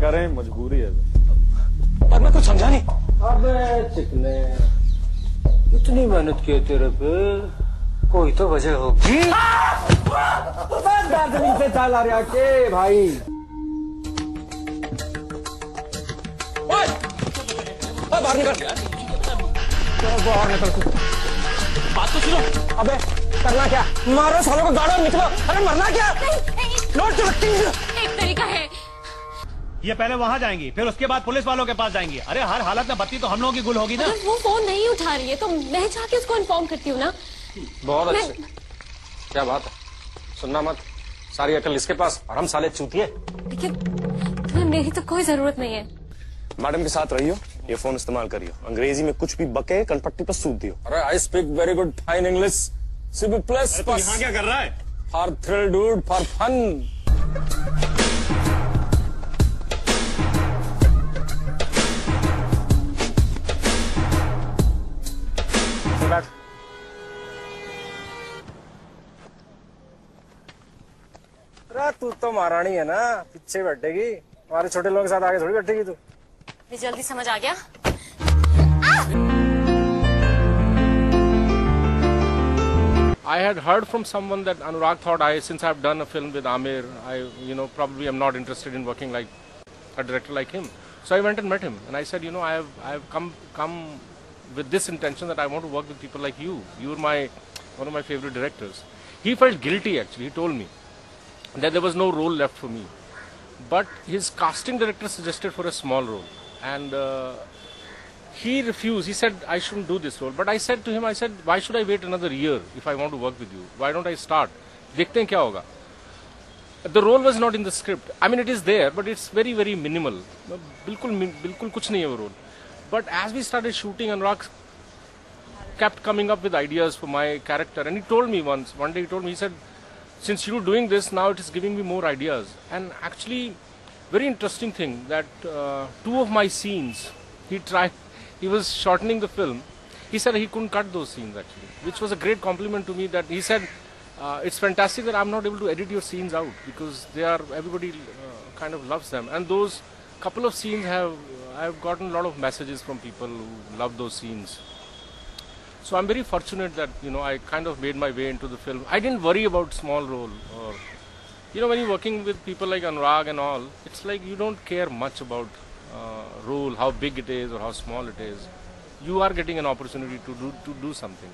करें, मजबूरी है। पर मैं कुछ समझा नहीं। अबे चिकने, इतनी मेहनत की तेरे पे, कोई तो वजह होगी। दार्जिलिंग से चाल आ रहा के भाई। बाहर निकल। बाहर निकल। बात तो सुनो। अबे करना क्या? मारो सालों को, गाड़ो निकलो। अरे मरना क्या? नोट चलती है। एक तरीका है। ये पहले वहाँ जाएंगी, फिर उसके बाद पुलिस वालों के पास जाएंगी। अरे हर हालत में बत्ती तो हम लोगों की गुल होगी ना। अगर वो फोन नहीं उठा रही है तो मैं जाके उसको इन्फॉर्म करती हूँ ना। बहुत अच्छे। क्या बात है, सुनना मत, सारी अकल इसके पास और हम साले चूतिए। लेकिन तुम्हें मेरी तो कोई जरूरत नहीं है। मैडम के साथ रहियो, ये फोन इस्तेमाल करियो, अंग्रेजी में कुछ भी बके कनपट्टी पर सूद दियो। अरे I speak very good fine English. सिर्फ प्लस यहाँ क्या कर रहा है? For thrill dude, for fun. तू तो महारानी है ना, पीछे बैठेगी, हमारे छोटे लोगों के साथ आगे थोड़ी बैठेगी तू। ये जल्दी समझ आ गया। I had heard from someone that Anurag thought since I've done a film with Amir, probably am not interested in working like a director like him. So I went and met him, and I said, I have come with this intention that I want to work with people like you. You're one of my favorite directors. He felt guilty actually. He told me that there was no role left for me, but his casting director suggested for a small role, and he refused. He said I shouldn't do this role. But I said to him, why should I wait another year if I want to work with you? Why don't I start? Dekhte hain kya hoga. The role was not in the script. I mean, it is there, but it's very, very minimal. Bilkul kuch nahi hai wo role. But as we started shooting, Anurag kept coming up with ideas for my character. And he told me one day he said, since you're doing this, now it is giving me more ideas. And actually, very interesting thing that 2 of my scenes, he was shortening the film. He said he couldn't cut those scenes actually, which was a great compliment to me. That he said, it's fantastic that I'm not able to edit your scenes out because everybody kind of loves them. And those couple of scenes I've gotten a lot of messages from people who love those scenes. So I'm very fortunate that, I kind of made my way into the film. I didn't worry about small role or, when you're working with people like Anurag and all, it's like you don't care much about role, how big it is or how small it is. You are getting an opportunity to do something.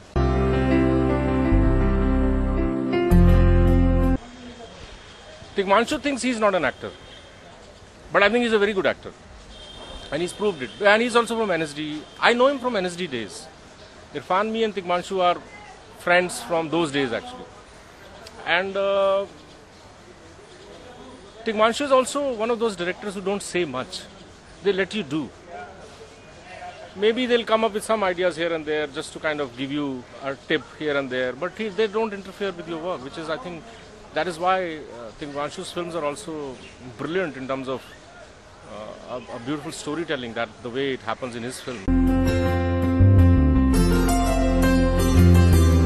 Tigmanshu thinks he's not an actor, but I think he's a very good actor. And he's proved it. And he's also from NSD. I know him from NSD days. Irfan, me and Tigmanshu are friends from those days actually. And Tigmanshu is also one of those directors who don't say much. They let you do. Maybe they'll come up with some ideas here and there just to kind of give you a tip here and there. But they don't interfere with your work, which is, I think, that is why Tigmanshu's films are also brilliant in terms of a beautiful storytelling, that the way it happens in his film.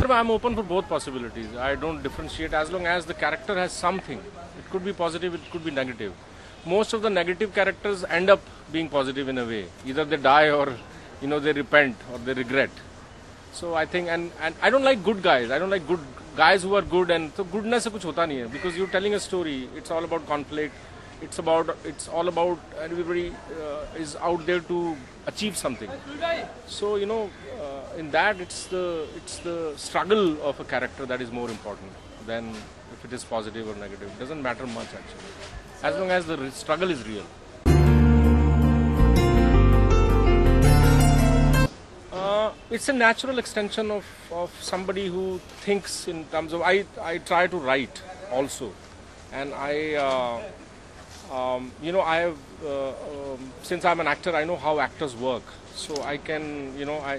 I'm open for both possibilities. I don't differentiate as long as the character has something. It could be positive, it could be negative. Most of the negative characters end up being positive in a way. Either they die or, they repent or they regret. So I think, and I don't like good guys. I don't like good guys who are good, and so goodness se kuch hota nahi hai, because you're telling a story. It's all about conflict. It's all about everybody is out there to achieve something. So in that it's the struggle of a character that is more important than if it is positive or negative. It doesn't matter much actually, as long as the struggle is real. It's a natural extension of somebody who thinks in terms of, I try to write also, and I have, since I'm an actor, I know how actors work. So I can,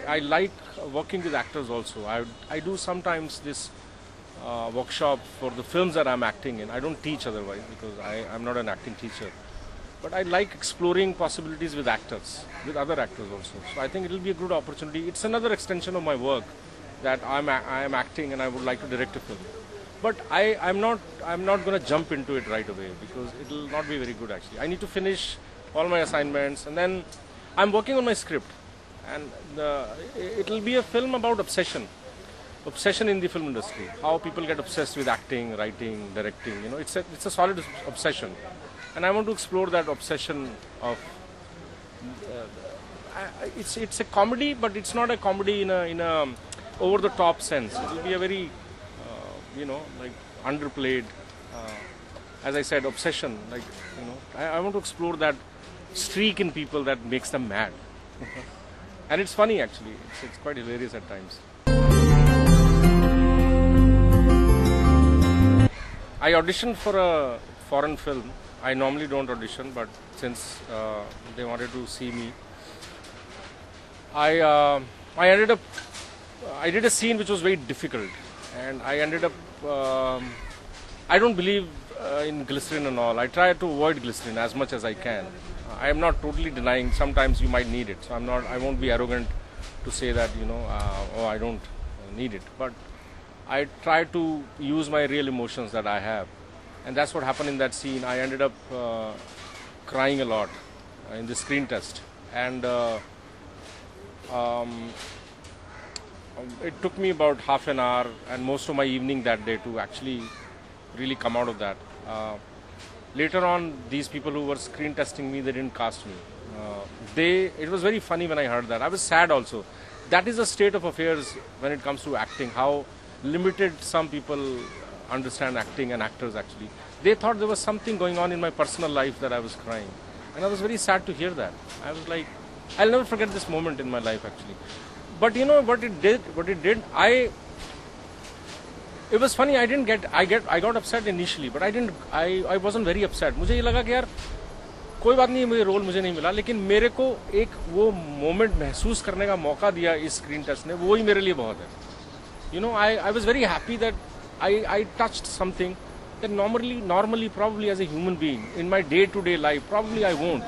I like working with actors also. I do sometimes this workshop for the films that I'm acting in. I don't teach otherwise because I'm not an acting teacher. But I like exploring possibilities with actors, with other actors also. So I think it will be a good opportunity. It's another extension of my work that I am acting and I would like to direct a film. But I'm not going to jump into it right away because it will not be very good actually. I need to finish all my assignments and then I'm working on my script, and it will be a film about obsession in the film industry. How people get obsessed with acting, writing, directing. You know, it's a solid obsession, and I want to explore that obsession of. It's a comedy, but it's not a comedy in a over the top sense. It will be a very like underplayed, as I said, obsession. Like, I want to explore that streak in people that makes them mad. And it's funny actually. It's quite hilarious at times. I auditioned for a foreign film. I normally don't audition, but since they wanted to see me, I did a scene which was very difficult, and I ended up. I don't believe in glycerin and all. I try to avoid glycerin as much as I can. I am not totally denying. Sometimes you might need it, so I won't be arrogant to say that I don't need it. But I try to use my real emotions that I have, and that's what happened in that scene. I ended up crying a lot in the screen test, and it took me about half an hour and most of my evening that day to actually really come out of that. Later on, these people who were screen testing me, they didn't cast me. It was very funny when I heard that. I was sad also. That is a state of affairs when it comes to acting, how limited some people understand acting and actors actually. They thought there was something going on in my personal life that I was crying. And I was very sad to hear that. I was like, I'll never forget this moment in my life actually. But you know what it did? It was funny. I got upset initially, but I wasn't very upset. मुझे ये लगा कि यार कोई बात नहीं, मुझे role मुझे नहीं मिला, लेकिन मेरे को एक वो मोमेंट महसूस करने का मौका दिया इस स्क्रीन टेस्ट ने, वो ही मेरे लिए बहुत है. I was very happy that I touched something that normally probably as a human being in my day-to-day life probably I won't.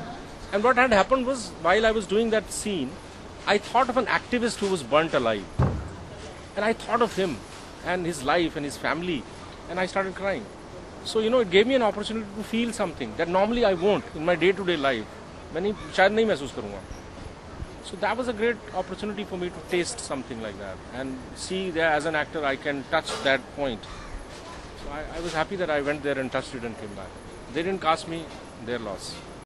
And what had happened was, while I was doing that scene, I thought of an activist who was burnt alive. And I thought of him and his life and his family, and I started crying. So, it gave me an opportunity to feel something that normally I won't in my day-to-day life. शायद नहीं महसूस करूँगा. So that was a great opportunity for me to taste something like that and see that as an actor I can touch that point. So I was happy that I went there and touched it and came back. They didn't cast me, their loss.